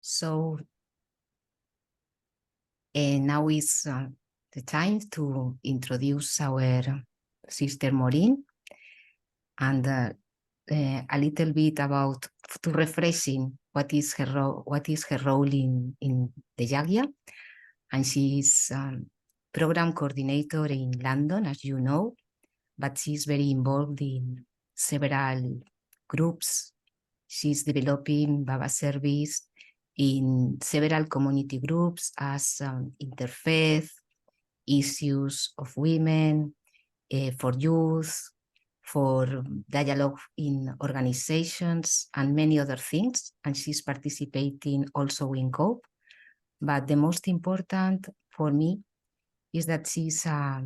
So now is the time to introduce our sister Maureen and a little bit about to refreshing what is her role in the Yagya. And she is program coordinator in London, as you know, but she's very involved in several groups. She's developing Baba service in several community groups as interfaith, issues of women, for youth, for dialogue in organizations, and many other things. And she's participating also in COPE. But the most important for me is that she's a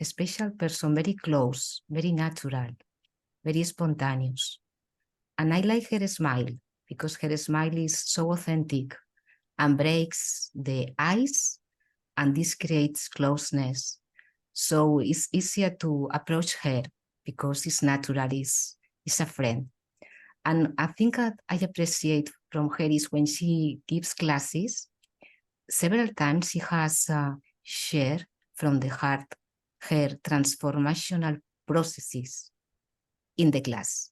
special person, very close, very natural, very spontaneous. And I like her smile because her smile is so authentic and breaks the ice, and this creates closeness. So it's easier to approach her because it's natural, it's a friend. And I think I appreciate from her is when she gives classes, several times she has shared from the heart her transformational processes in the class,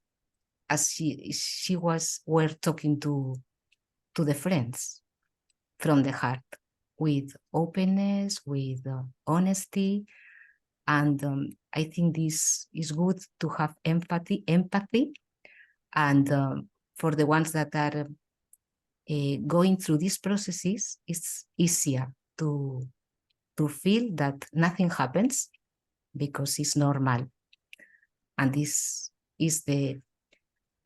as she were talking to the friends from the heart, with openness, with honesty. And I think this is good to have empathy, and for the ones that are going through these processes, it's easier to feel that nothing happens because it's normal. And this is the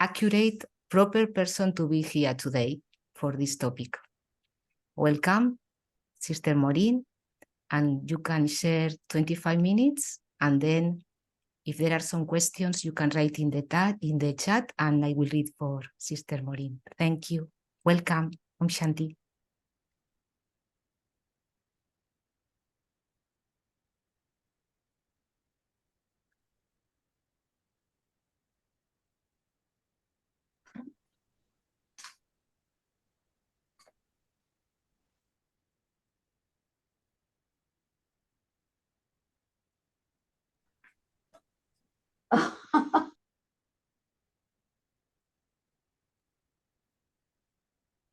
accurate, proper person to be here today for this topic. Welcome, Sister Maureen, and you can share 25 minutes, and then if there are some questions, you can write in the chat, and I will read for Sister Maureen. Thank you. Welcome. Om Shanti.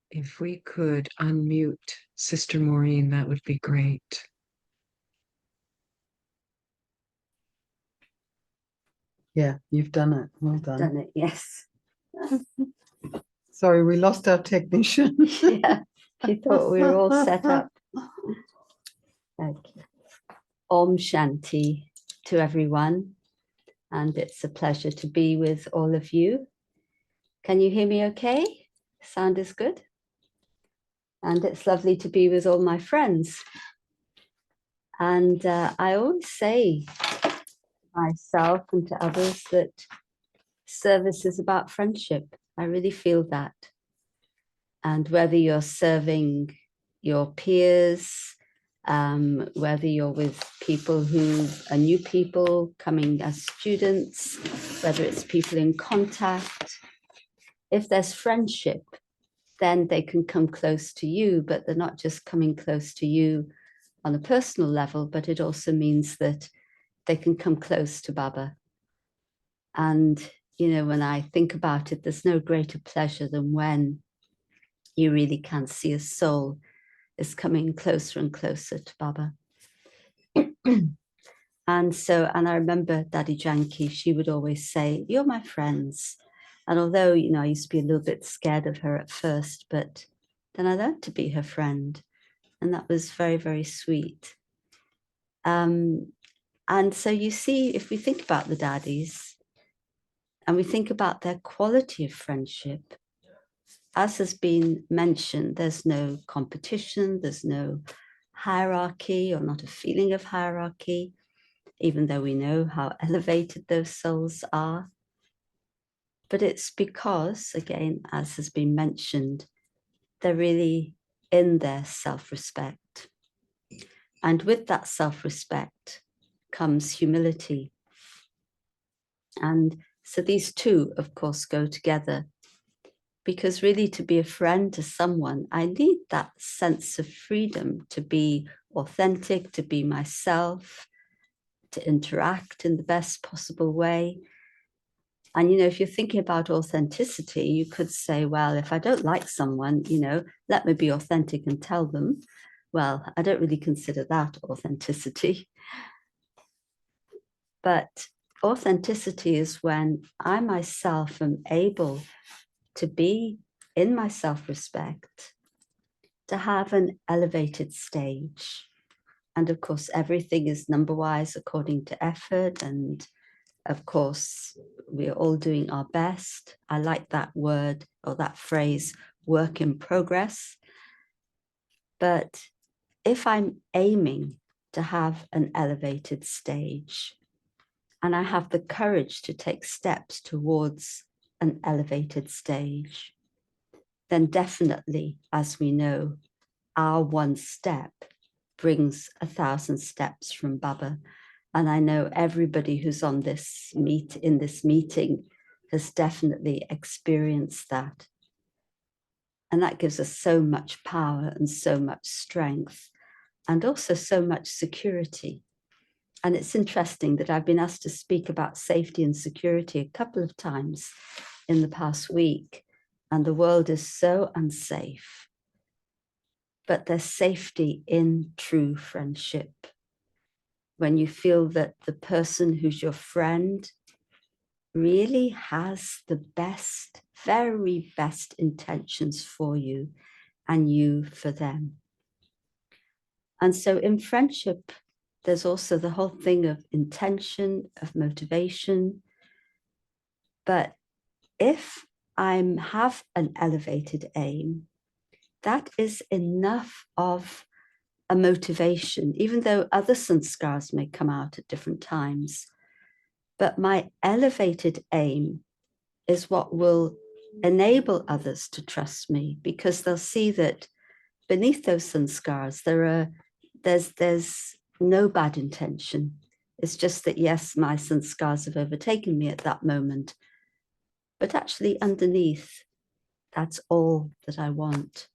If we could unmute Sister Maureen, that would be great. Yeah, you've done it. Well done. Done it, yes. Sorry, we lost our technician. Yeah, she thought we were all set up. Okay. Om Shanti to everyone, and it's a pleasure to be with all of you. Can you hear me okay? Sound is good? And it's lovely to be with all my friends. And I always say to myself and to others that service is about friendship. I really feel that. And whether you're serving your peers, whether you're with people who are new people coming as students, whether it's people in contact, if there's friendship, then they can come close to you, but they're not just coming close to you on a personal level, but it also means that they can come close to Baba. And, you know, when I think about it, there's no greater pleasure than when you really can see a soul is coming closer and closer to Baba. And I remember Daddy Janki, she would always say, "You're my friends." And although, you know, I used to be a little bit scared of her at first, but then I learned to be her friend. And that was very, very sweet. And so you see, if we think about the daddies and we think about their quality of friendship, as has been mentioned, there's no competition, there's no hierarchy or not a feeling of hierarchy, even though we know how elevated those souls are. But it's because, again, as has been mentioned, they're really in their self-respect. And with that self-respect comes humility. And so these two, of course, go together, because really to be a friend to someone, I need that sense of freedom to be authentic, to be myself, to interact in the best possible way. And, you know, if you're thinking about authenticity, you could say, well, if I don't like someone, you know, let me be authentic and tell them. Well, I don't really consider that authenticity. But authenticity is when I myself am able to be in my self-respect, to have an elevated stage. And of course, everything is number-wise according to effort. And of course, we are all doing our best. I like that word or that phrase, work in progress. But if I'm aiming to have an elevated stage, and I have the courage to take steps towards an elevated stage, then definitely, as we know, our one step brings 1,000 steps from Baba. And I know everybody who's on this in this meeting has definitely experienced that. And that gives us so much power and so much strength, and also so much security. And it's interesting that I've been asked to speak about safety and security a couple of times in the past week, and the world is so unsafe. But there's safety in true friendship. When you feel that the person who's your friend really has the best, very best intentions for you and you for them. And so in friendship, there's also the whole thing of intention, of motivation. But if I have an elevated aim, that is enough of a motivation, even though other sanskars may come out at different times. But my elevated aim is what will enable others to trust me, because they'll see that beneath those sanskars, there's no bad intention. It's just that, yes, my sanskars have overtaken me at that moment, but actually underneath, that's all that I want.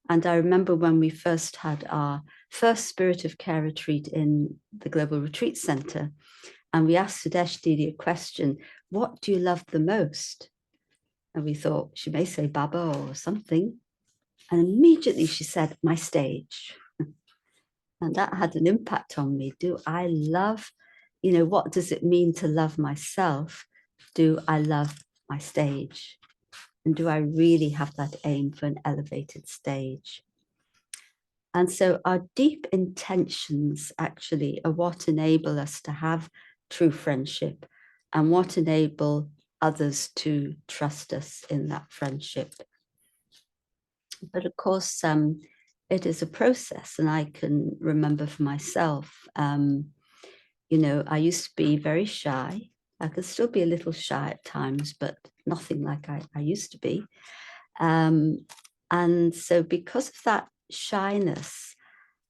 And I remember when we first had our first Spirit of Care retreat in the Global Retreat Center, and we asked Sudesh Didi a question, what do you love the most? And we thought she may say Baba or something. And immediately she said, my stage. And that had an impact on me. Do I love, you know, what does it mean to love myself? Do I love my stage? And do I really have that aim for an elevated stage? And so our deep intentions actually are what enable us to have true friendship and what enable others to trust us in that friendship. But of course, it is a process, and I can remember for myself, you know, I used to be very shy. I could still be a little shy at times, but nothing like I used to be. And so because of that shyness,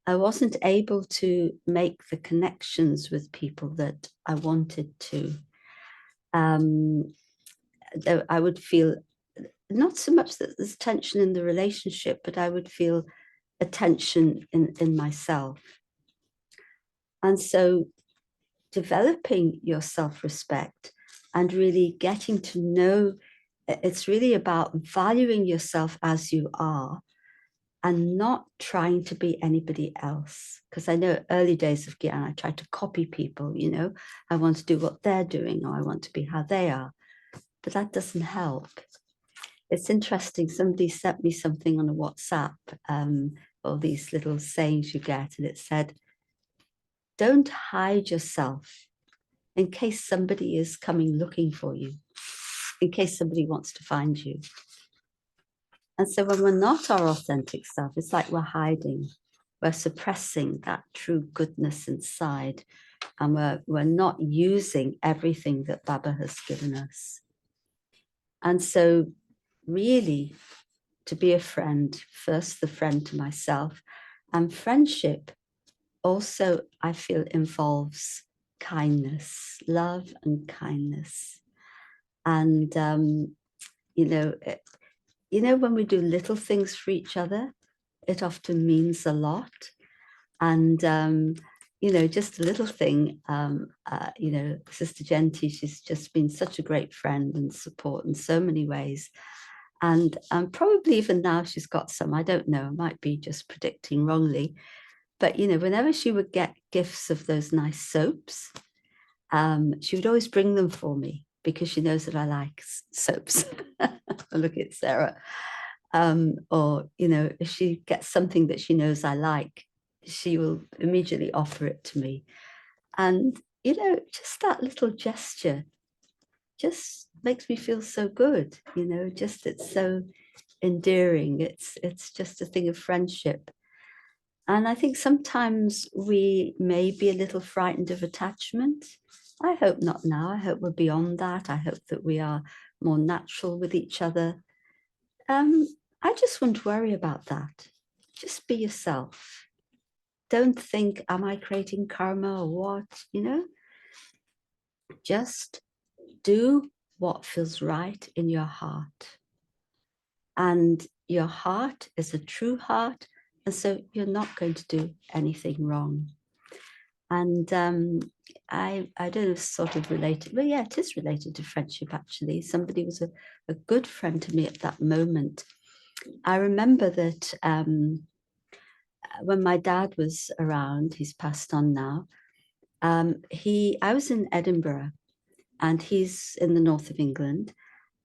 I wasn't able to make the connections with people that I wanted to. I would feel not so much that there's tension in the relationship, but I would feel a tension in myself. And so developing your self-respect and really getting to know, it's really about valuing yourself as you are and not trying to be anybody else. Because I know early days of Gyan, I tried to copy people, you know, I want to do what they're doing, or I want to be how they are, but that doesn't help. It's interesting, somebody sent me something on a WhatsApp, all these little sayings you get, and it said, don't hide yourself in case somebody is coming looking for you, in case somebody wants to find you. And so when we're not our authentic self, it's like we're hiding, we're suppressing that true goodness inside, and we're not using everything that Baba has given us. And so really, to be a friend, first the friend to myself, and friendship also, I feel, involves kindness, love and kindness. And, you know, you know, when we do little things for each other, it often means a lot. And, you know, just a little thing, you know, Sister Genty, she's just been such a great friend and support in so many ways. And probably even now she's got some, I don't know, I might be just predicting wrongly. But, you know, whenever she would get gifts of those nice soaps, she would always bring them for me because she knows that I like soaps. Look at Sarah. Or, you know, if she gets something that she knows I like, she will immediately offer it to me. And, you know, just that little gesture just makes me feel so good, you know, just it's so endearing. It's just a thing of friendship. And I think sometimes we may be a little frightened of attachment. I hope not now. I hope we're beyond that. I hope that we are more natural with each other. I just wouldn't worry about that. Just be yourself. Don't think, am I creating karma or what? You know, just do what feels right in your heart. And your heart is a true heart. And so you're not going to do anything wrong. And I don't know if it's sort of related. Well, yeah, it is related to friendship, actually. Somebody was a good friend to me at that moment. I remember that when my dad was around, he's passed on now, I was in Edinburgh and he's in the north of England,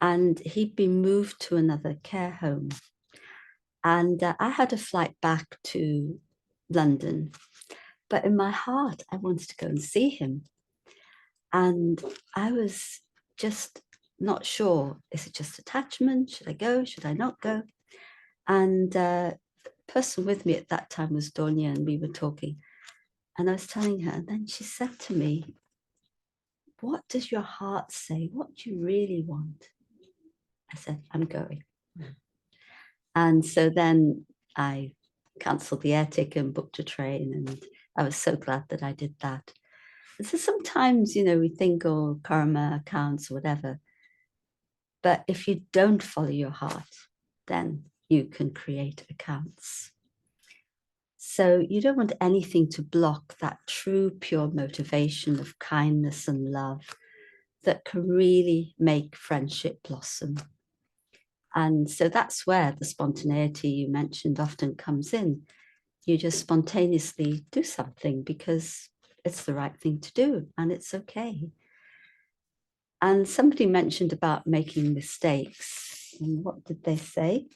and he'd been moved to another care home. And I had a flight back to London, but in my heart, I wanted to go and see him. And I was just not sure, is it just attachment? Should I go? Should I not go? And the person with me at that time was Donia, and we were talking. And I was telling her, and then she said to me, what does your heart say? What do you really want? I said, I'm going. And so then I cancelled the air ticket and booked a train. And I was so glad that I did that. And so sometimes, you know, we think, oh, karma counts or whatever. But if you don't follow your heart, then you can create accounts. So you don't want anything to block that true, pure motivation of kindness and love that can really make friendship blossom. And so that's where the spontaneity you mentioned often comes in. You just spontaneously do something because it's the right thing to do and it's okay. And somebody mentioned about making mistakes. And what did they say?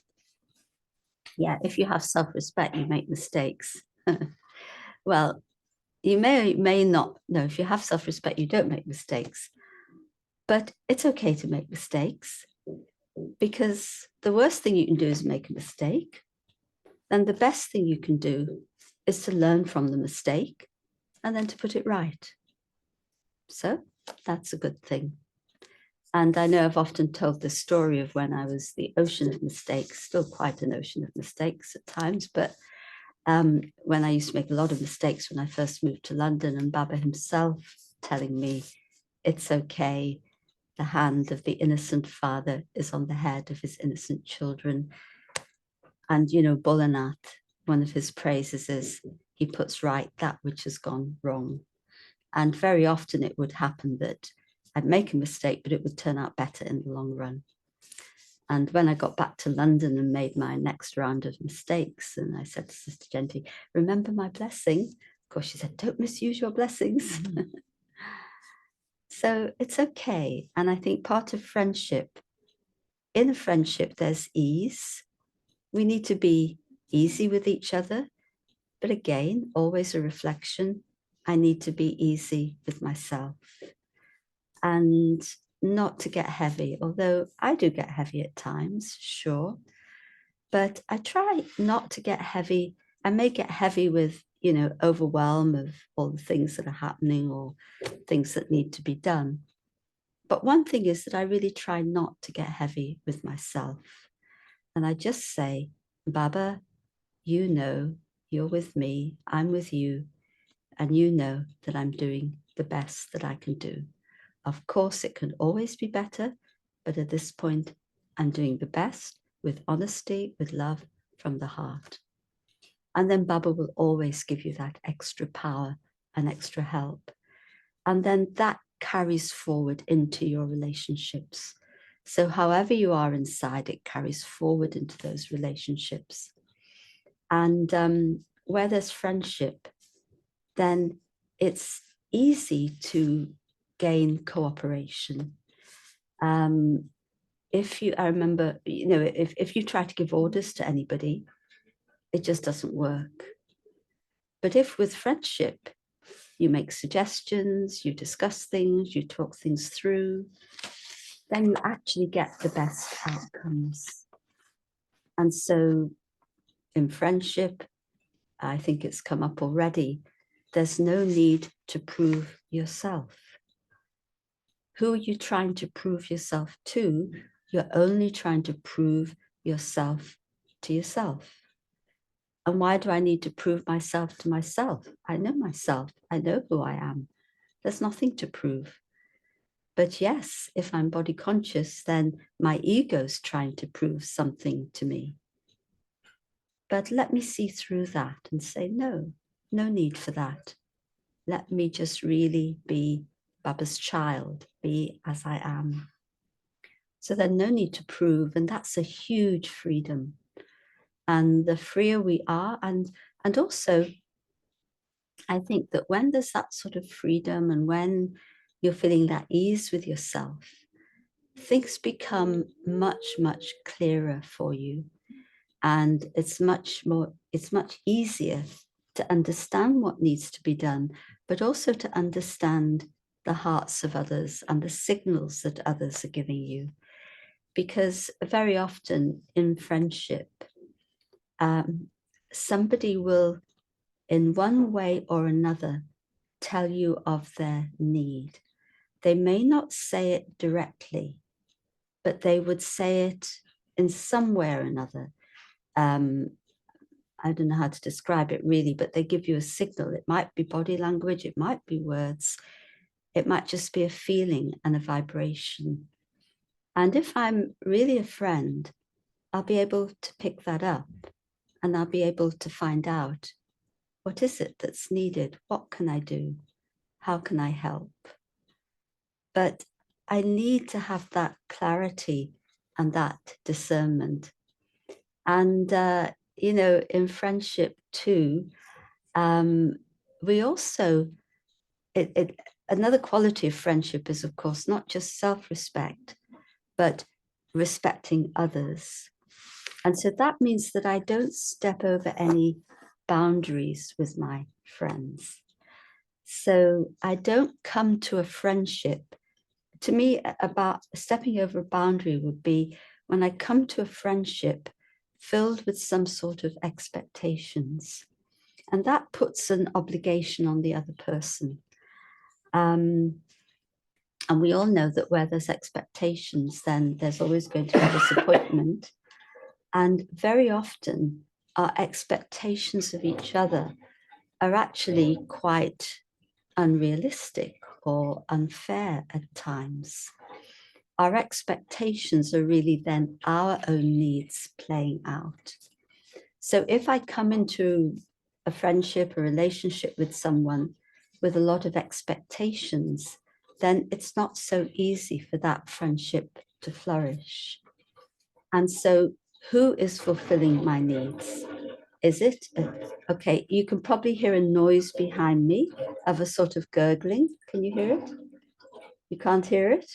Yeah, if you have self-respect, you make mistakes. Well, you may not know, if you have self-respect, you don't make mistakes. But it's okay to make mistakes, because the worst thing you can do is make a mistake. And the best thing you can do is to learn from the mistake and then to put it right. So that's a good thing. And I know I've often told the story of when I was the ocean of mistakes, still quite an ocean of mistakes at times, but when I used to make a lot of mistakes when I first moved to London, and Baba himself telling me, it's okay, the hand of the innocent father is on the head of his innocent children. And, you know, Bolanath, one of his praises is, he puts right that which has gone wrong. And very often it would happen that I'd make a mistake, but it would turn out better in the long run. And when I got back to London and made my next round of mistakes, and I said to Sister Genty, remember my blessing? Of course, she said, don't misuse your blessings. Mm-hmm. So it's okay. And I think part of friendship, in a friendship, there's ease. We need to be easy with each other. But again, always a reflection. I need to be easy with myself. And not to get heavy, although I do get heavy at times, sure. But I try not to get heavy. I may get heavy with, you know, overwhelm of all the things that are happening or things that need to be done. But one thing is that I really try not to get heavy with myself. And I just say, Baba, you know, you're with me, I'm with you, and you know that I'm doing the best that I can do. Of course, it can always be better, but at this point, I'm doing the best with honesty, with love from the heart. And then Baba will always give you that extra power and extra help. And then that carries forward into your relationships. So however you are inside, it carries forward into those relationships. And where there's friendship, then it's easy to gain cooperation. I remember, if you try to give orders to anybody, it just doesn't work. But if with friendship, you make suggestions, you discuss things, you talk things through, then you actually get the best outcomes. And so in friendship, I think it's come up already, there's no need to prove yourself. Who are you trying to prove yourself to? You're only trying to prove yourself to yourself. And why do I need to prove myself to myself? I know myself. I know who I am. There's nothing to prove. But yes, if I'm body conscious, then my ego's trying to prove something to me. But let me see through that and say, no need for that. Let me just really be Baba's child, be as I am. So then no need to prove, and that's a huge freedom. And the freer we are, and also, I think that when there's that sort of freedom and when you're feeling that ease with yourself, things become much, much clearer for you. And it's much easier to understand what needs to be done, but also to understand the hearts of others and the signals that others are giving you. Because very often in friendship, somebody will, in one way or another, tell you of their need. They may not say it directly, but they would say it in some way or another. I don't know how to describe it really, but they give you a signal. It might be body language, it might be words, it might just be a feeling and a vibration. And if I'm really a friend, I'll be able to pick that up and I'll be able to find out, what is it that's needed? What can I do? How can I help? But I need to have that clarity and that discernment. And, in friendship too, we also, another quality of friendship is, of course, not just self-respect, but respecting others. And so that means that I don't step over any boundaries with my friends. So I don't come to a friendship. To me, about stepping over a boundary would be when I come to a friendship filled with some sort of expectations. And that puts an obligation on the other person. And we all know that where there's expectations, then there's always going to be disappointment. And very often, our expectations of each other are actually quite unrealistic or unfair at times. Our expectations are really then our own needs playing out. So if I come into a friendship, a relationship with someone with a lot of expectations, then it's not so easy for that friendship to flourish. And so who is fulfilling my needs? Is it? Okay, you can probably hear a noise behind me of a sort of gurgling. Can you hear it? You can't hear it?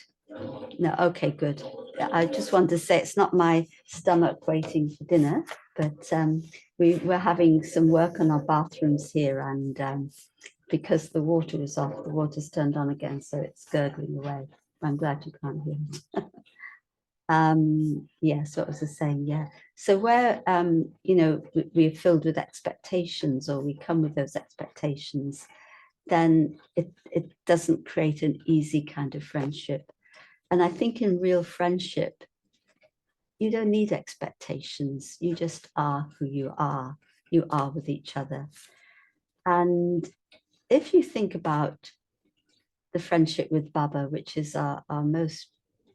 No, okay, good. I just wanted to say it's not my stomach waiting for dinner, but we're having some work on our bathrooms here, and because the water was off, the water's turned on again, so it's gurgling away. I'm glad you can't hear it. Yeah, so what was I saying? Yeah. So where, we're filled with expectations, or we come with those expectations, then it doesn't create an easy kind of friendship. And I think in real friendship, you don't need expectations. You just are who you are. You are with each other. And if you think about the friendship with Baba, which is our most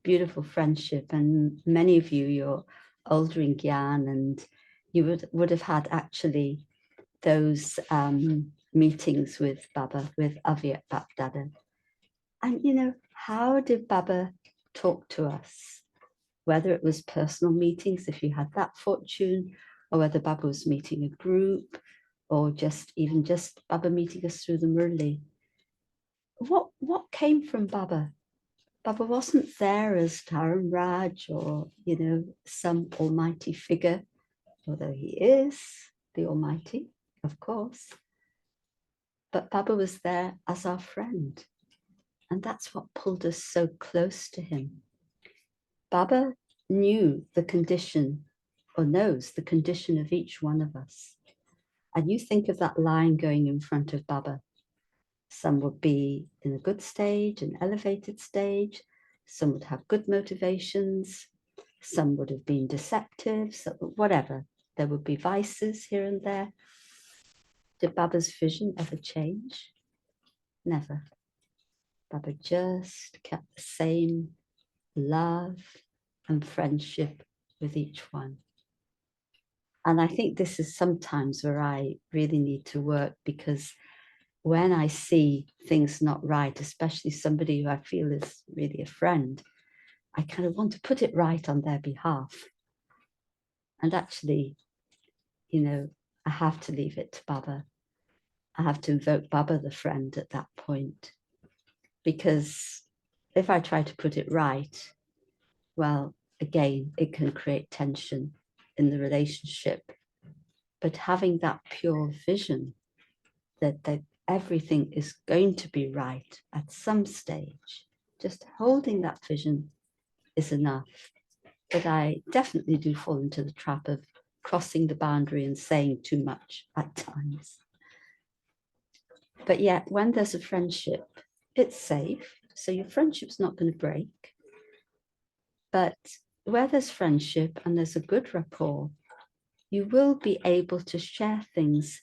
beautiful friendship, and many of you, you're older in Gyan, and you would have had actually those meetings with Baba, with Avyat Bapdada. And you know, how did Baba talk to us? Whether it was personal meetings, if you had that fortune, or whether Baba was meeting a group, or just Baba meeting us through the Murli. What came from Baba? Baba wasn't there as Taram Raj or, you know, some almighty figure, although he is the Almighty, of course. But Baba was there as our friend. And that's what pulled us so close to him. Baba knew the condition, or knows the condition of each one of us. And you think of that line going in front of Baba. Some would be in a good stage, an elevated stage. Some would have good motivations. Some would have been deceptive, so whatever. There would be vices here and there. Did Baba's vision ever change? Never. Baba just kept the same love and friendship with each one. And I think this is sometimes where I really need to work, because when I see things not right, especially somebody who I feel is really a friend, I kind of want to put it right on their behalf. And actually, you know, I have to leave it to Baba. I have to invoke Baba, the friend, at that point. Because if I try to put it right, well, again, it can create tension in the relationship. But having that pure vision that everything is going to be right at some stage, just holding that vision is enough. But I definitely do fall into the trap of crossing the boundary and saying too much at times. But yet, when there's a friendship, it's safe. So your friendship's not going to break. But where there's friendship and there's a good rapport, you will be able to share things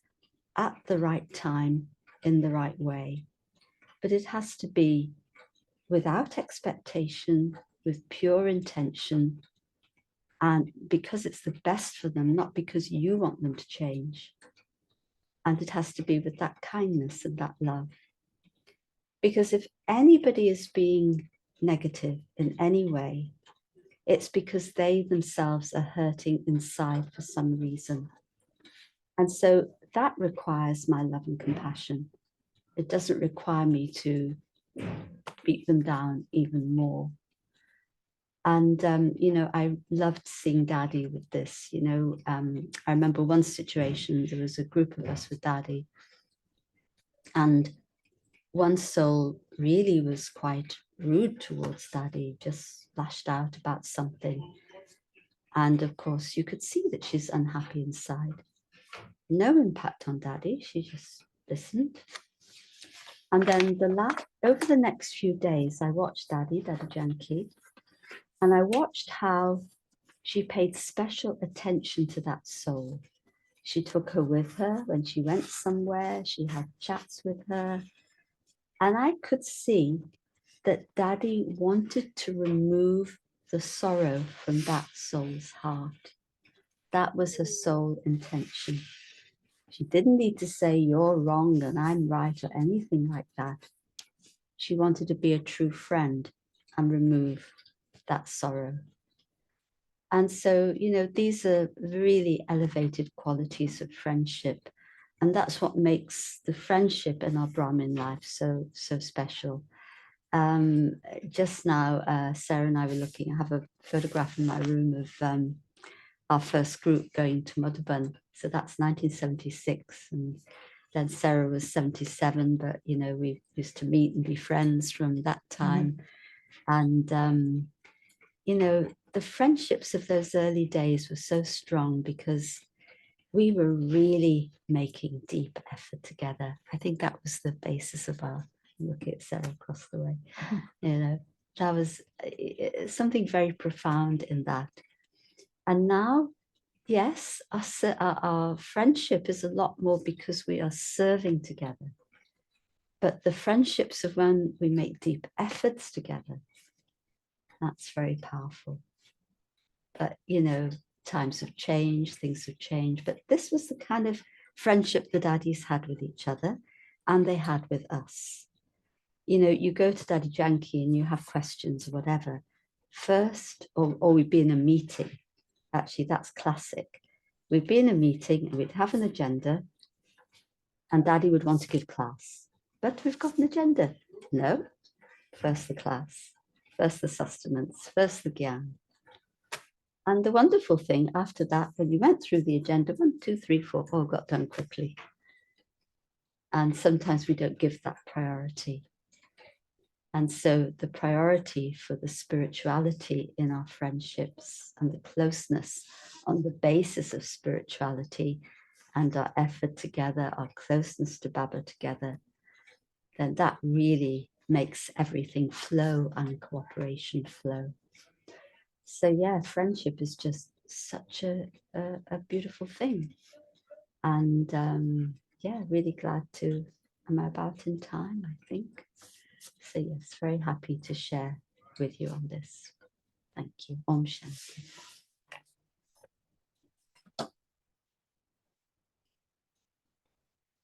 at the right time in the right way. But it has to be without expectation, with pure intention, and because it's the best for them, not because you want them to change. And it has to be with that kindness and that love. Because if anybody is being negative in any way, it's because they themselves are hurting inside for some reason. And so that requires my love and compassion. It doesn't require me to beat them down even more. And, you know, I loved seeing Daddy with this. You know, I remember one situation, there was a group of us with Daddy. And one soul really was quite rude towards Daddy, just lashed out about something. And of course, you could see that she's unhappy inside. No impact on Daddy, she just listened. And then over the next few days, I watched Daddy Janki, and I watched how she paid special attention to that soul. She took her with her when she went somewhere, she had chats with her. And I could see that Daddy wanted to remove the sorrow from that soul's heart. That was her soul intention. She didn't need to say you're wrong and I'm right or anything like that. She wanted to be a true friend and remove that sorrow. And so, you know, these are really elevated qualities of friendship. And that's what makes the friendship in our Brahmin life so special. Just now, Sarah and I were looking, I have a photograph in my room of our first group going to Madhuban. So that's 1976. And then Sarah was 77, but, you know, we used to meet and be friends from that time. Mm-hmm. And, you know, the friendships of those early days were so strong because we were really making deep effort together. I think that was the basis of our, look at Sarah across the way, you know, that was something very profound in that. And now, yes, our friendship is a lot more because we are serving together. But the friendships of when we make deep efforts together, that's very powerful. But, you know, times have changed, things have changed, but this was the kind of friendship the daddies had with each other and they had with us. You know, you go to Daddy Janky and you have questions or whatever. First, or we'd be in a meeting. Actually, that's classic. We'd be in a meeting and we'd have an agenda and Daddy would want to give class. But we've got an agenda. No, first the class, first the sustenance, first the gyan. And the wonderful thing after that, when you went through the agenda, 1, 2, 3, 4, all got done quickly. And sometimes we don't give that priority. And so the priority for the spirituality in our friendships and the closeness on the basis of spirituality and our effort together, our closeness to Baba together, then that really makes everything flow and cooperation flow. So yeah, friendship is just such a beautiful thing. And yeah, really glad to, am I about in time, I think? So yes, very happy to share with you on this. Thank you. Om Shanti.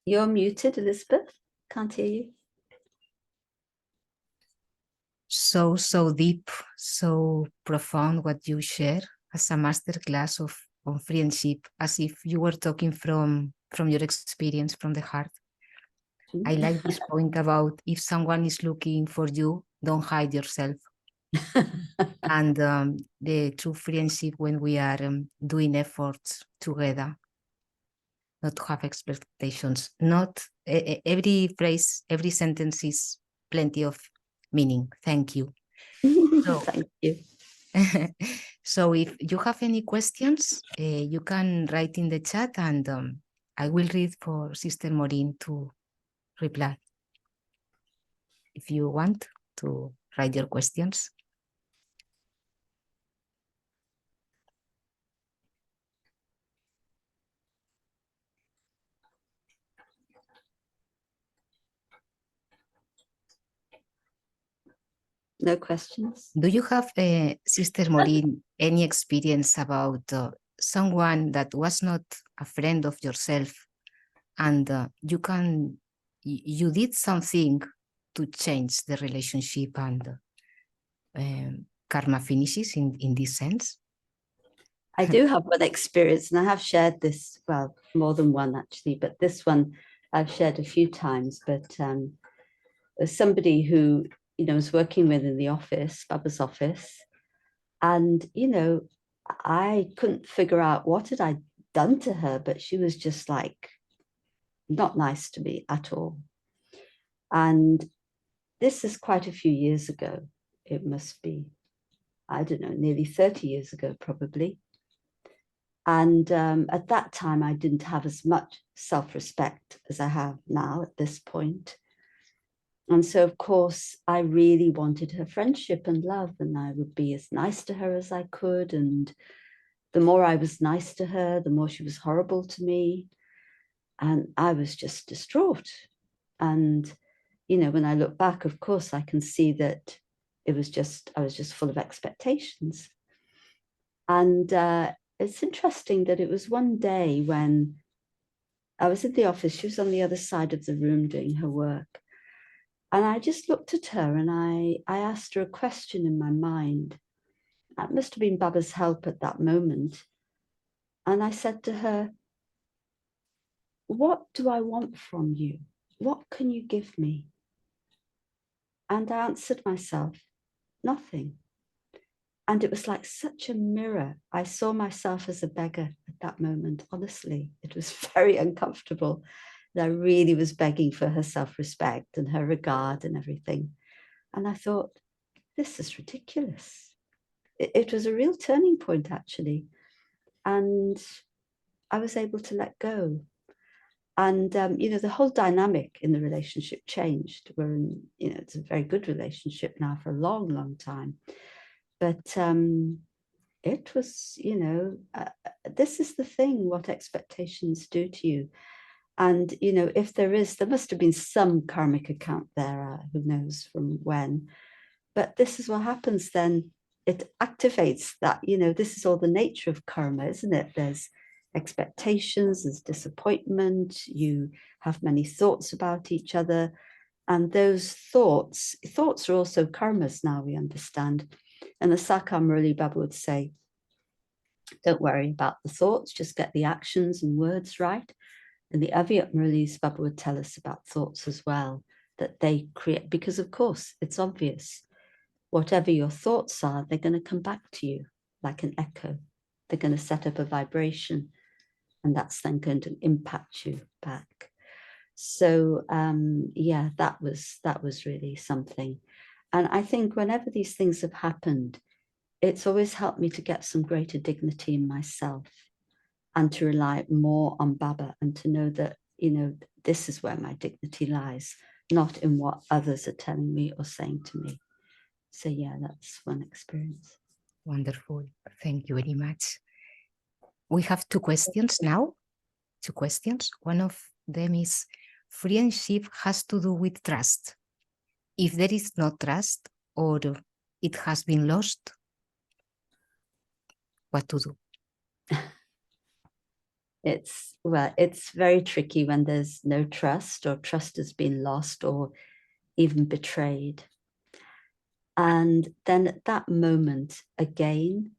You're muted, Elizabeth. Can't hear you. So deep, so profound what you share as a masterclass on friendship, as if you were talking from your experience, from the heart. I like this point about if someone is looking for you, don't hide yourself. And the true friendship when we are doing efforts together, not to have expectations, not every phrase, every sentence is plenty of meaning. Thank you. So, thank you. So if you have any questions, you can write in the chat and I will read for Sister Maureen to reply. If you want to write your questions. No questions. Do you have, Sister Maureen, any experience about someone that was not a friend of yourself and you did something to change the relationship and karma finishes in this sense? I do have one experience and I have shared this, well, more than one actually, but this one I've shared a few times, but there's somebody who, you know, I was working with in the office, Baba's office, and, you know, I couldn't figure out what had I done to her, but she was just like, not nice to me at all. And this is quite a few years ago. It must be, I don't know, nearly 30 years ago, probably. And at that time, I didn't have as much self-respect as I have now at this point. And so, of course, I really wanted her friendship and love, and I would be as nice to her as I could. And the more I was nice to her, the more she was horrible to me. And I was just distraught. And, you know, when I look back, of course, I can see that I was just full of expectations. And it's interesting that it was one day when I was in the office, she was on the other side of the room doing her work. And I just looked at her and I asked her a question in my mind. That must have been Baba's help at that moment. And I said to her, what do I want from you? What can you give me? And I answered myself, nothing. And it was like such a mirror. I saw myself as a beggar at that moment. Honestly, it was very uncomfortable. I really was begging for her self-respect and her regard and everything. And I thought, this is ridiculous. It was a real turning point, actually. And I was able to let go. And, you know, the whole dynamic in the relationship changed. We're in, you know, it's a very good relationship now for a long, long time. But it was, you know, this is the thing, what expectations do to you. And, you know, if there must have been some karmic account there, who knows from when. But this is what happens then. it activates that, you know, this is all the nature of karma, isn't it? There's expectations, there's disappointment, you have many thoughts about each other. And those thoughts are also karmas now, we understand. And the Sakar Murli Baba would say, don't worry about the thoughts, just get the actions and words right. And the Avyat Murlis Baba would tell us about thoughts as well, that they create, because of course, it's obvious. Whatever your thoughts are, they're going to come back to you like an echo. They're going to set up a vibration, and that's then going to impact you back. So yeah, that was really something. And I think whenever these things have happened, it's always helped me to get some greater dignity in myself and to rely more on Baba and to know that, you know, this is where my dignity lies, not in what others are telling me or saying to me. So yeah, that's one experience. Wonderful. Thank you very much. We have two questions now. Two questions. One of them is, friendship has to do with trust. If there is no trust or it has been lost, what to do? It's very tricky when there's no trust or trust has been lost or even betrayed. And then at that moment, again,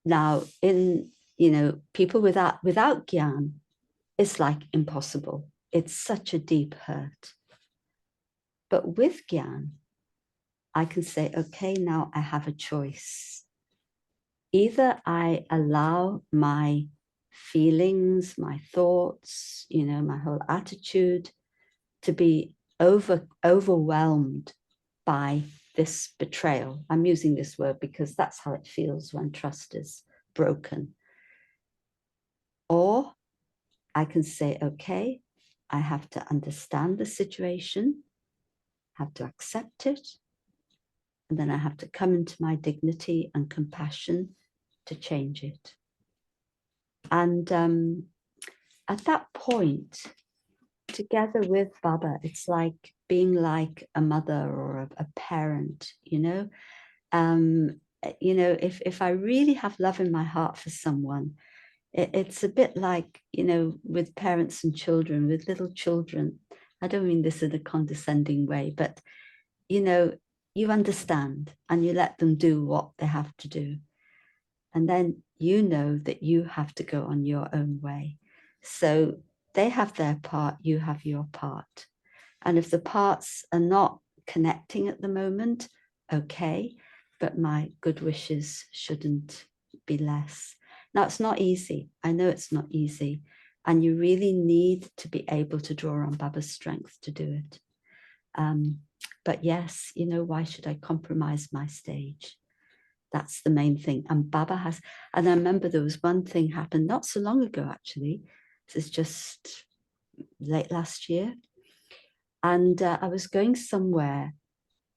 now in, you know, people without Gyan, it's like impossible. It's such a deep hurt. But with Gyan, I can say, okay, now I have a choice. Either I allow my feelings, my thoughts, you know, my whole attitude to be overwhelmed by this betrayal. I'm using this word because that's how it feels when trust is broken. Or I can say, okay, I have to understand the situation, have to accept it, and then I have to come into my dignity and compassion to change it. And at that point, together with Baba, it's like being like a mother or a parent, you know. You know, if I really have love in my heart for someone, it's a bit like, you know, with parents and children, with little children. I don't mean this in a condescending way, but, you know, you understand and you let them do what they have to do. And then you know that you have to go on your own way. So they have their part, you have your part. And if the parts are not connecting at the moment, okay, but my good wishes shouldn't be less. Now, it's not easy. I know it's not easy. And you really need to be able to draw on Baba's strength to do it. But yes, you know, why should I compromise my stage? That's the main thing. And Baba has, and I remember there was one thing happened not so long ago, actually. This is just late last year. And I was going somewhere.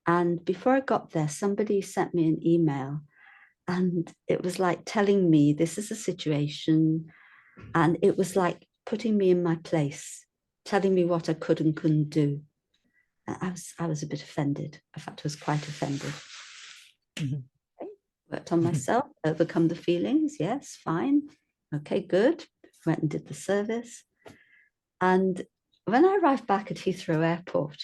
And before I got there, somebody sent me an email. And it was like telling me this is a situation. And it was like putting me in my place, telling me what I could and couldn't do. I was a bit offended. In fact, I was quite offended. Mm-hmm. Worked on myself, overcome the feelings. Yes, fine. Okay, good. Went and did the service. And when I arrived back at Heathrow Airport,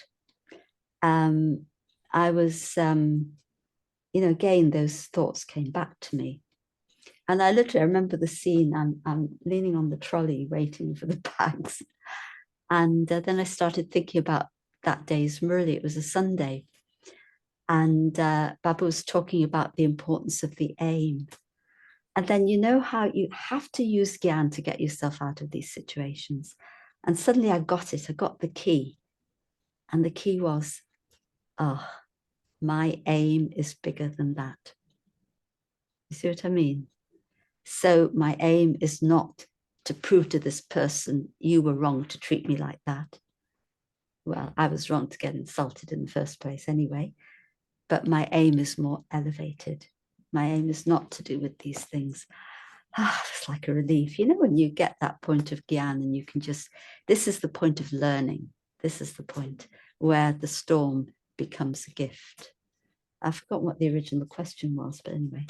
I was, you know, again, those thoughts came back to me. And I remember the scene. I'm leaning on the trolley waiting for the bags. And then I started thinking about that day's Murli. It was a Sunday. And Baba was talking about the importance of the aim. And then you know how you have to use Gyan to get yourself out of these situations. And suddenly I got it. I got the key. And the key was, oh, my aim is bigger than that. You see what I mean? So my aim is not to prove to this person, you were wrong to treat me like that. Well, I was wrong to get insulted in the first place anyway. But my aim is more elevated. My aim is not to do with these things. It's like a relief. You know, when you get that point of Gyan and you can just, this is the point of learning. This is the point where the storm becomes a gift. I forgot what the original question was, but anyway.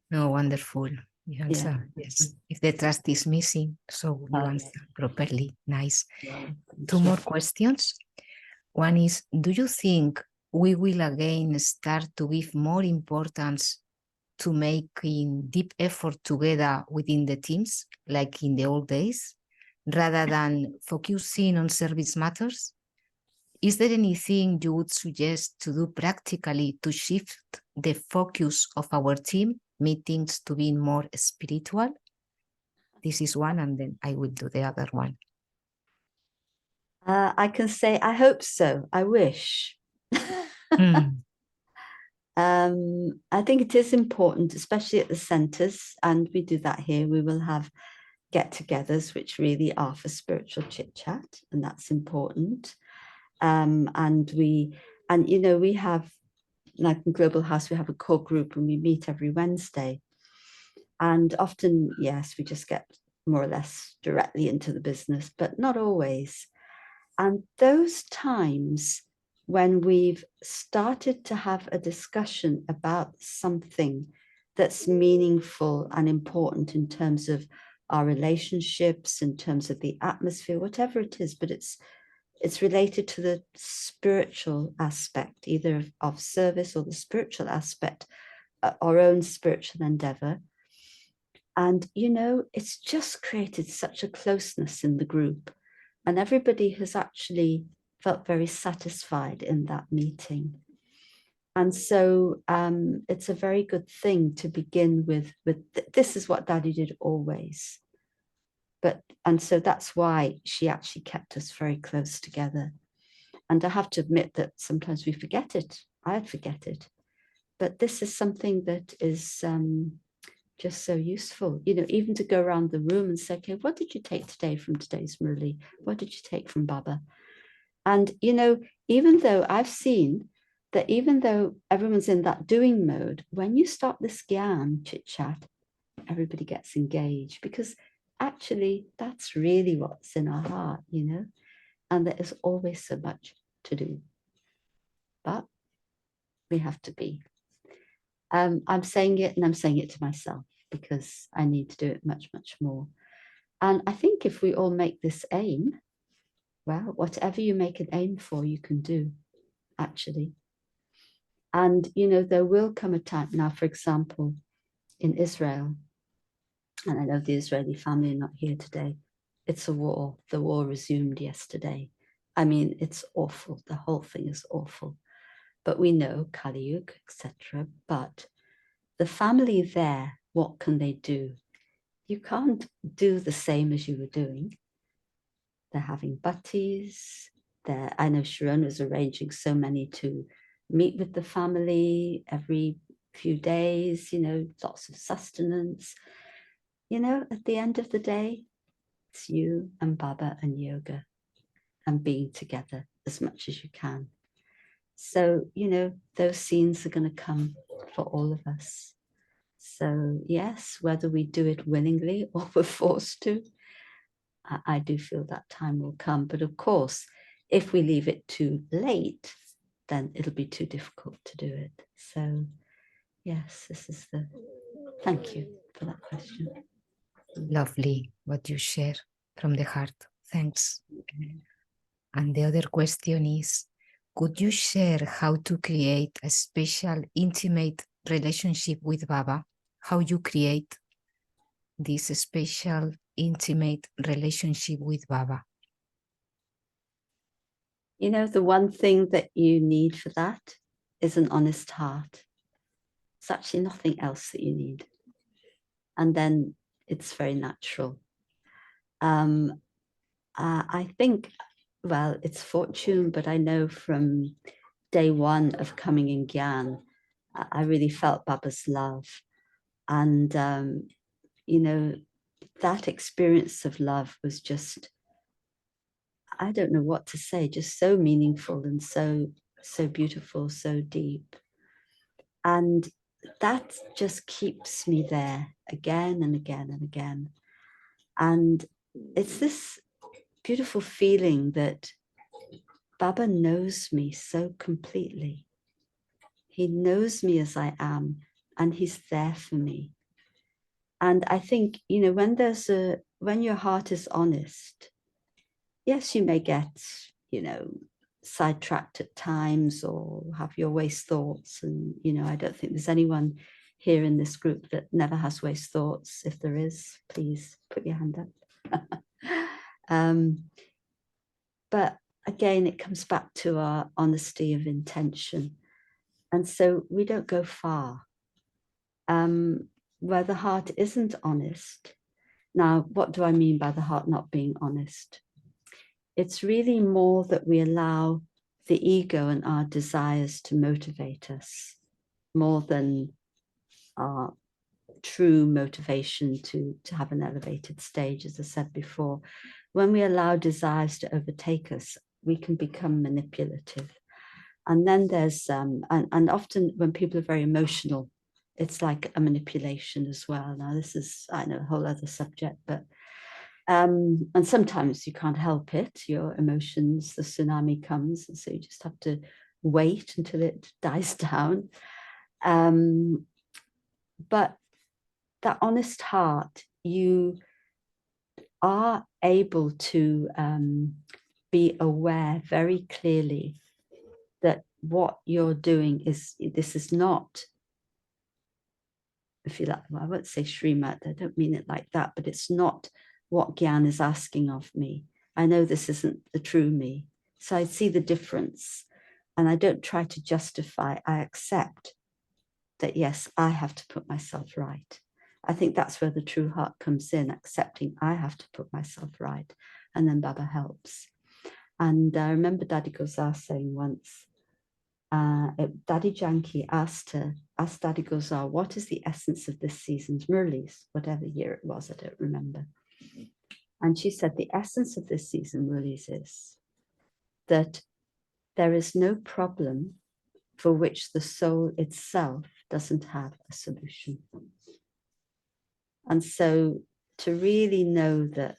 No, wonderful. You answer, yes. If the trust is missing, so you answer properly. Nice. Two more questions. One is, do you think we will again start to give more importance to making deep effort together within the teams, like in the old days, rather than focusing on service matters? Is there anything you would suggest to do practically to shift the focus of our team meetings to being more spiritual? This is one, and then I will do the other one. I can say, I hope so. I wish. I think it is important, especially at the centres, and we do that here. We will have get-togethers, which really are for spiritual chit-chat, and that's important. And we have, like in Global House, we have a core group and we meet every Wednesday. And often, yes, we just get more or less directly into the business, but not always. And those times when we've started to have a discussion about something that's meaningful and important in terms of our relationships, in terms of the atmosphere, whatever it is, but it's related to the spiritual aspect, either of service or the spiritual aspect, our own spiritual endeavor. And, it's just created such a closeness in the group. And everybody has actually felt very satisfied in that meeting. And so it's a very good thing to begin with this is what Daddy did always. And so that's why she actually kept us very close together. And I have to admit that sometimes we forget it. I'd forget it. But this is something that is just so useful, even to go around the room and say, okay, what did you take today from today's Murli? What did you take from Baba? And, even though I've seen that even though everyone's in that doing mode, when you start this Gyan chit chat, everybody gets engaged, because actually that's really what's in our heart, and there is always so much to do. But we have to be. I'm saying it, and I'm saying it to myself, because I need to do it much, much more. And I think if we all make this aim, well, whatever you make an aim for, you can do, actually. And, there will come a time now, for example, in Israel, and I know the Israeli family are not here today, it's a war. The war resumed yesterday. I mean, it's awful. The whole thing is awful. But we know Kali Yuga, etc. But the family there, what can they do? You can't do the same as you were doing. They're having butties. I know Sharon was arranging so many to meet with the family every few days, lots of sustenance. At the end of the day, it's you and Baba and yoga and being together as much as you can. So, those scenes are going to come for all of us. So yes, whether we do it willingly or we're forced to, I do feel that time will come. But of course, if we leave it too late, then it'll be too difficult to do it. So yes, thank you for that question. Lovely what you share from the heart. Thanks. And the other question is, could you share how to create a special, intimate relationship with Baba? How you create this special, intimate relationship with Baba? The one thing that you need for that is an honest heart. It's actually nothing else that you need. And then it's very natural. I think, well, it's fortune, but I know from day one of coming in Gyan, I really felt Baba's love. And, that experience of love was just, I don't know what to say, just so meaningful and so beautiful, so deep. And that just keeps me there again and again and again. And it's this beautiful feeling that Baba knows me so completely. He knows me as I am, and he's there for me. And I think, you know, when your heart is honest, yes, you may get, you know, sidetracked at times or have your waste thoughts. And, you know, I don't think there's anyone here in this group that never has waste thoughts. If there is, please put your hand up. But again, it comes back to our honesty of intention. And so we don't go far. Where the heart isn't honest. Now, what do I mean by the heart not being honest? It's really more that we allow the ego and our desires to motivate us more than our true motivation to have an elevated stage, as I said before. When we allow desires to overtake us, we can become manipulative. And then there's, and often when people are very emotional, it's like a manipulation as well. Now, this is, I know, a whole other subject, but, and sometimes you can't help it, your emotions, the tsunami comes, and so you just have to wait until it dies down. But that honest heart, you are able to be aware very clearly that what you're doing is, this is not, if you like, well, I won't say Srimad, I don't mean it like that, but it's not what Gyan is asking of me. I know this isn't the true me. So I see the difference and I don't try to justify, I accept that, yes, I have to put myself right. I think that's where the true heart comes in, accepting I have to put myself right. And then Baba helps. And I remember Daddy Gozar saying once, Daddy Janki asked Daddy Gozar, what is the essence of this season's Murlis, whatever year it was, I don't remember. And she said, the essence of this season Murlis is that there is no problem for which the soul itself doesn't have a solution. And so to really know that,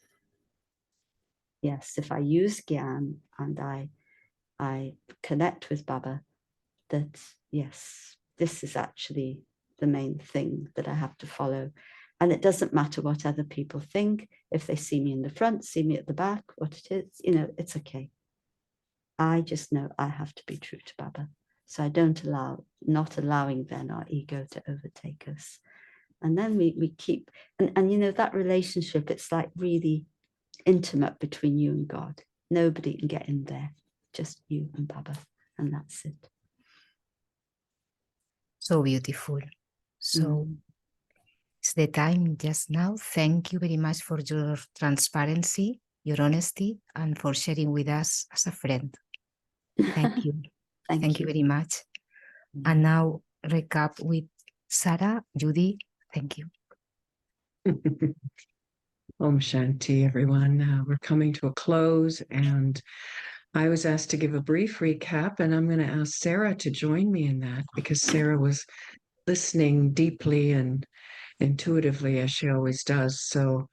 yes, if I use Gyan and I connect with Baba, that, yes, this is actually the main thing that I have to follow. And it doesn't matter what other people think. If they see me in the front, see me at the back, what it is, you know, it's okay. I just know I have to be true to Baba. So I don't not allowing then our ego to overtake us. And then we keep, and you know, that relationship, it's like really intimate between you and God. Nobody can get in there, just you and Baba, and that's it. So beautiful. So it's the time just now. Thank you very much for your transparency, your honesty, and for sharing with us as a friend. Thank you. Thank you very much. And now recap with Sarah, Judy. Thank you. Om Shanti, everyone. We're coming to a close, and I was asked to give a brief recap, and I'm going to ask Sarah to join me in that, because Sarah was listening deeply and intuitively, as she always does. So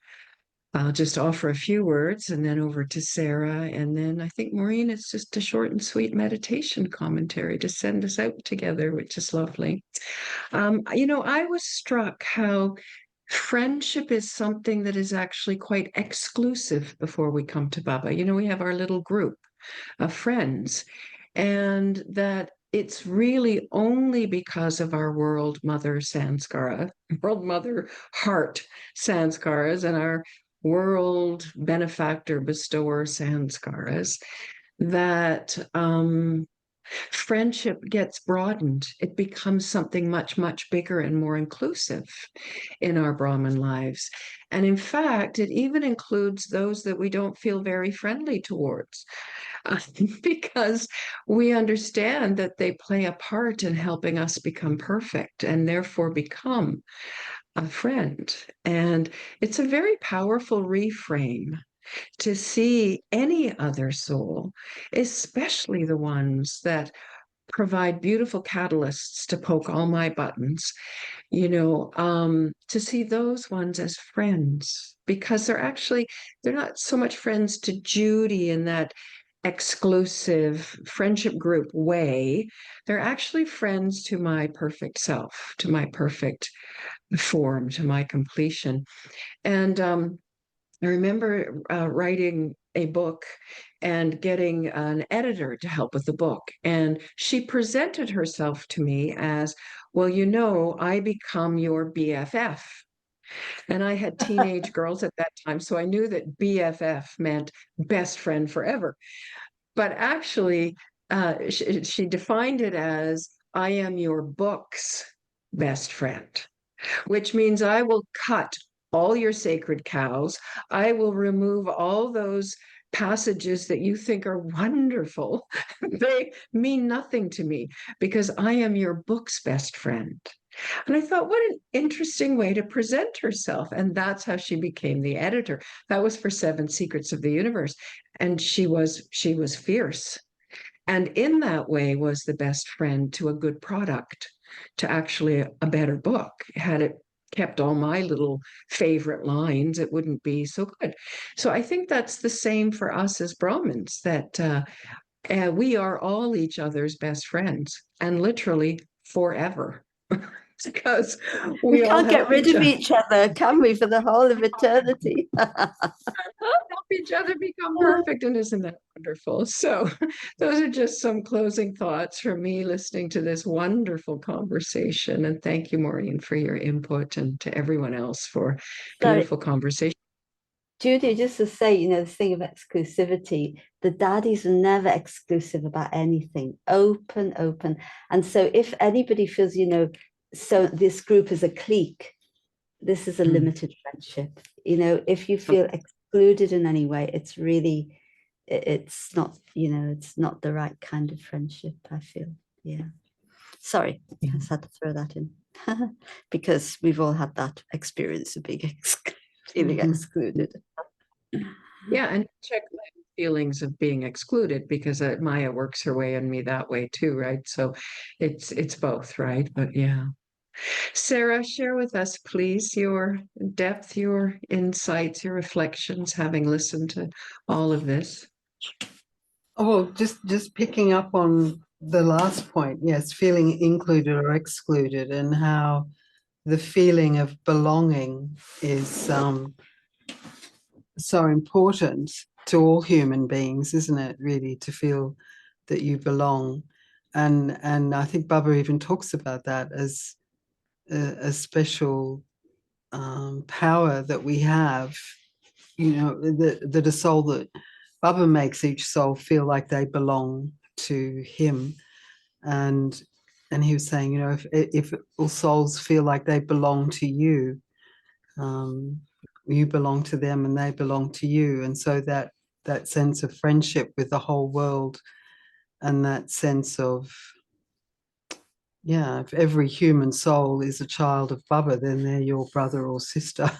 I'll just offer a few words and then over to Sarah. And then I think, Maureen, it's just a short and sweet meditation commentary to send us out together, which is lovely. You know, I was struck how friendship is something that is actually quite exclusive before we come to Baba. You know, we have our little group of friends, and that it's really only because of our world mother samskara, world mother heart samskaras, and our world benefactor bestower samskaras that friendship gets broadened. It becomes something much, much bigger and more inclusive in our Brahman lives. And in fact, it even includes those that we don't feel very friendly towards, because we understand that they play a part in helping us become perfect and therefore become a friend. And it's a very powerful reframe to see any other soul, especially the ones that provide beautiful catalysts to poke all my buttons, you know, to see those ones as friends, because they're not so much friends to Judy in that exclusive friendship group way. They're actually friends to my perfect self, to my perfect form, to my completion. And I remember writing a book and getting an editor to help with the book. And she presented herself to me as, well, you know, I become your BFF. And I had teenage girls at that time, so I knew that BFF meant best friend forever. But actually, she defined it as, I am your book's best friend, which means I will cut all your sacred cows. I will remove all those passages that you think are wonderful. They mean nothing to me because I am your book's best friend. And I thought, what an interesting way to present herself. And that's how she became the editor. That was for 7 Secrets of the Universe. And she was fierce. And in that way was the best friend to a good product, to actually a better book. Had it kept all my little favorite lines, it wouldn't be so good. So I think that's the same for us as Brahmins, that we are all each other's best friends, and literally forever. Because We we all can't get help rid each of other. each other, can we, for the whole of eternity? Help each other become perfect, and isn't that wonderful? So those are just some closing thoughts from me listening to this wonderful conversation. And thank you, Maureen, for your input, and to everyone else for Sorry, beautiful conversation. Judy, just to say, you know, the thing of exclusivity, the daddies are never exclusive about anything, open. And so if anybody feels, you know, so this group is a clique, this is a limited friendship. You know, if you feel excluded in any way, it's really, it's not, you know, it's not the right kind of friendship, I feel. Yeah. Sorry, I just had to throw that in because we've all had that experience of being feeling excluded. Yeah, and check my feelings of being excluded, because Maya works her way in me that way too, right? So it's both, right? But yeah. Sarah, share with us, please, your depth, your insights, your reflections, having listened to all of this. Oh, well, just picking up on the last point, yes, feeling included or excluded, and how the feeling of belonging is so important to all human beings, isn't it? Really, to feel that you belong, and I think Baba even talks about that as a special power that we have. You know, that a soul that Baba makes each soul feel like they belong to him, and he was saying, you know, if all souls feel like they belong to you, you belong to them and they belong to you, and so that sense of friendship with the whole world, and that sense of, yeah, if every human soul is a child of Baba, then they're your brother or sister.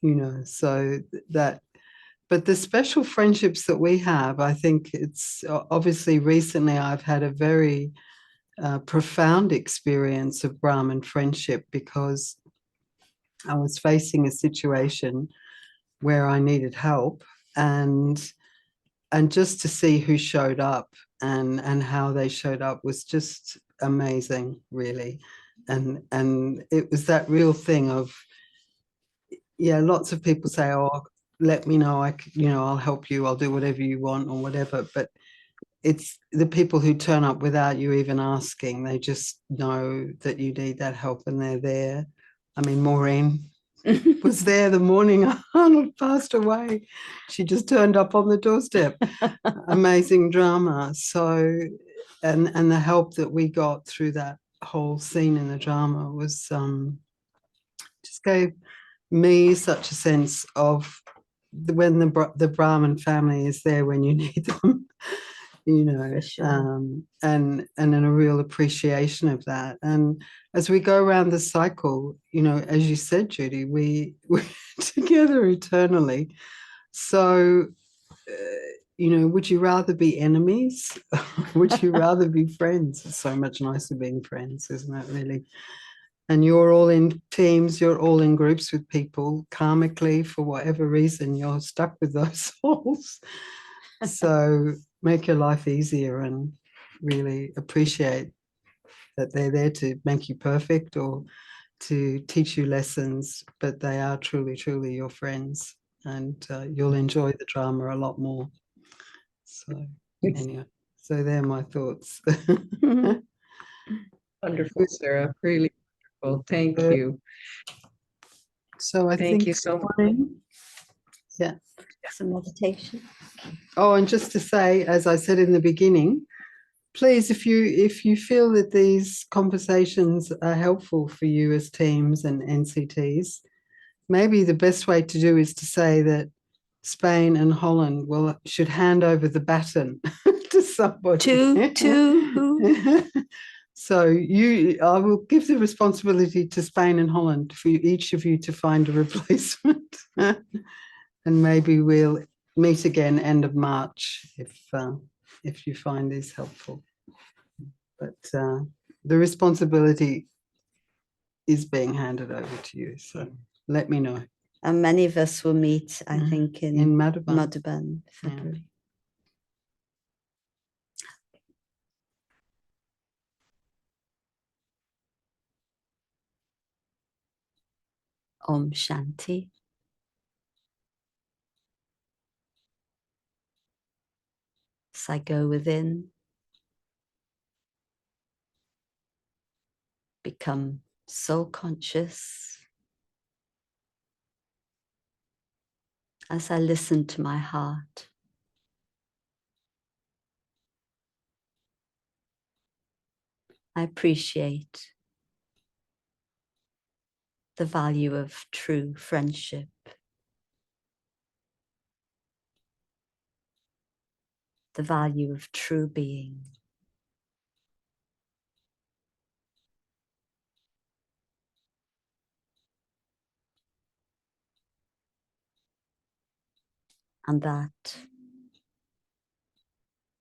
You know, so that. But the special friendships that we have, I think it's obviously recently I've had a very profound experience of Brahman friendship, because I was facing a situation where I needed help, and just to see who showed up and how they showed up was just amazing, really. And it was that real thing of, yeah, lots of people say, oh, let me know, I'll help you, I'll do whatever you want or whatever, but it's the people who turn up without you even asking. They just know that you need that help and they're there. I mean, Maureen was there the morning Arnold passed away. She just turned up on the doorstep. Amazing drama. So, and the help that we got through that whole scene in the drama was just gave me such a sense of when the Brahmin family is there when you need them, you know, Sure. and in a real appreciation of that. And as we go around the cycle, you know, as you said, Judy, we're together eternally. So, you know, would you rather be enemies? Would you rather be friends? It's so much nicer being friends, isn't it, really? And you're all in teams, you're all in groups with people, karmically, for whatever reason, you're stuck with those souls. So make your life easier and really appreciate that they're there to make you perfect or to teach you lessons, but they are truly, truly your friends, and you'll enjoy the drama a lot more. So anyway, so they're my thoughts. Wonderful, Sarah. Really wonderful. Thank you. So I Thank think you so much. yeah. Some meditation. Oh, and just to say, as I said in the beginning, please, if you feel that these conversations are helpful for you as teams and NCTs, maybe the best way to do is to say that Spain and Holland should hand over the baton to somebody. To who? So I will give the responsibility to Spain and Holland for each of you to find a replacement, and maybe we'll meet again end of March if you find this helpful. But the responsibility is being handed over to you. So let me know. And many of us will meet, I think, in Madhuban. Madhuban, February. Om Shanti. As I go within, become soul conscious. As I listen to my heart, I appreciate the value of true friendship, the value of true being. And that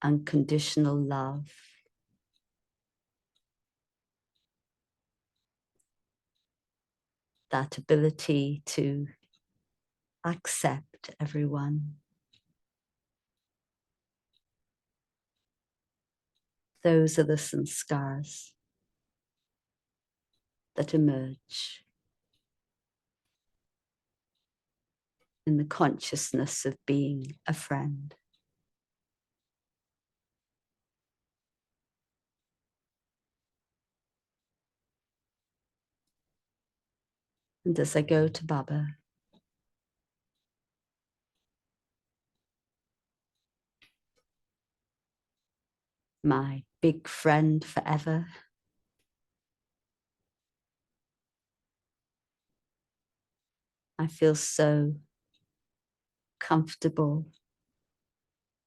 unconditional love, that ability to accept everyone. Those are the sanskars that emerge in the consciousness of being a friend. And as I go to Baba, my big friend forever, I feel so comfortable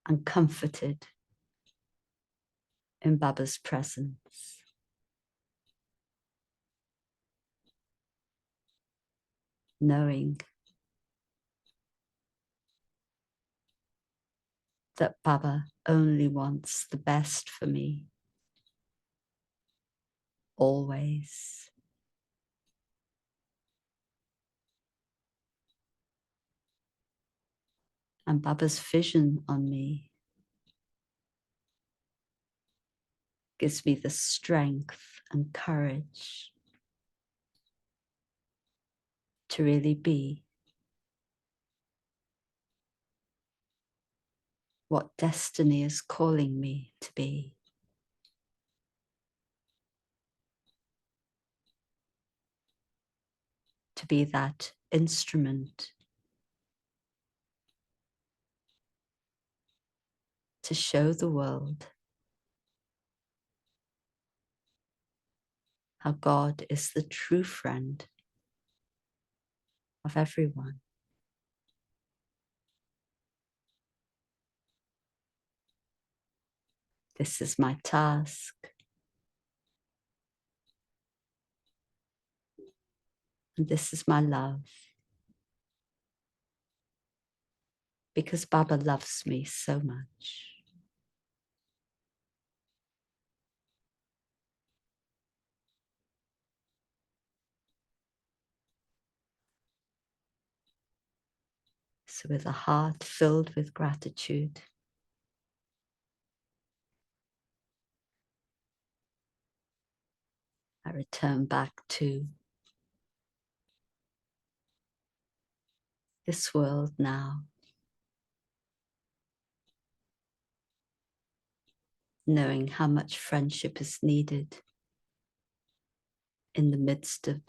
and comforted in Baba's presence. Knowing that Baba only wants the best for me, always. And Baba's vision on me gives me the strength and courage to really be what destiny is calling me to be. To be that instrument to show the world how God is the true friend of everyone. This is my task. And this is my love. Because Baba loves me so much. So with a heart filled with gratitude, I return back to this world now, knowing how much friendship is needed in the midst of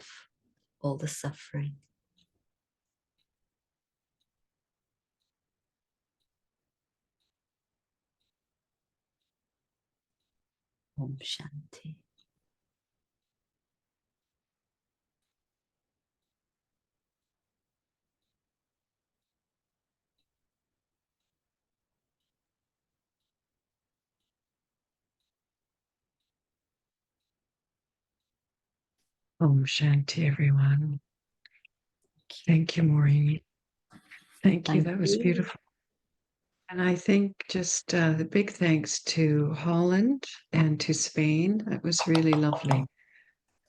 all the suffering. Om Shanti. Om Shanti, everyone. Thank you, Maureen. Thank you. That was beautiful. And I think just the big thanks to Holland and to Spain. That was really lovely.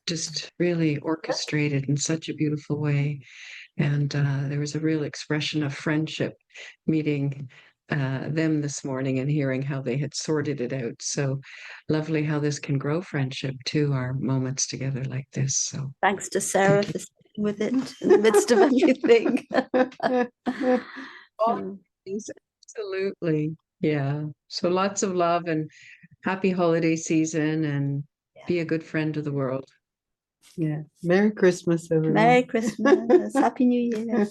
Just really orchestrated in such a beautiful way. And there was a real expression of friendship meeting them this morning and hearing how they had sorted it out. So lovely how this can grow friendship too, our moments together like this. So Thanks to Sarah for sitting with it in the midst of everything. Absolutely. Yeah. So lots of love and happy holiday season, and be a good friend to the world. Yeah. Merry Christmas, everyone. Merry Christmas. Happy New Year.